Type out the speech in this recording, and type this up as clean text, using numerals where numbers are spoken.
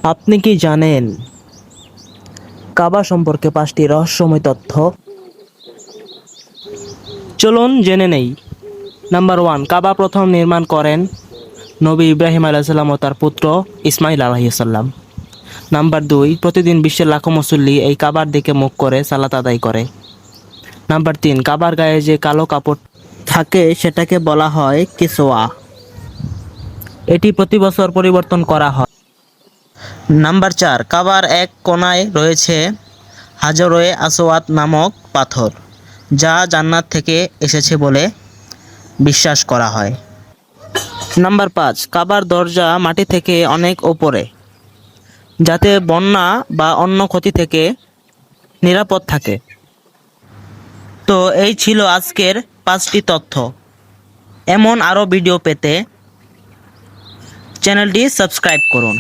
আপনি কি জানেন কাবা সম্পর্কে 5টি রহস্যময় তথ্য? চলুন জেনে নেই। নাম্বার 1, কাবা প্রথম নির্মাণ করেন নবী ইব্রাহিম আলাইহিসসালাম ও তার পুত্র ইসমাইল আলাইহিসসালাম। নাম্বার 2, প্রতিদিন বিশ্বের লাখো মুসল্লি এই কাবার দিকে মুখ করে সালাত আদায় করে। নাম্বার 3, কাবার গায়ে যে কালো কাপড় থাকে সেটাকে বলা হয় কিসওয়া। এটি প্রতি বছর পরিবর্তন করা হয়। নাম্বার 4, কাবার এক কোণায় রয়েছে হাজরে আসওয়াদ নামক পাথর, যা জান্নাত থেকে এসেছে বলে বিশ্বাস করা হয়। নাম্বার 5, কাবার দরজা মাটি থেকে অনেক ওপরে, যাতে বন্যা বা অন্য ক্ষতি থেকে নিরাপদ থাকে। তো এই ছিল আজকের 5টি তথ্য। এমন আরও ভিডিও পেতে চ্যানেলটি সাবস্ক্রাইব করুন।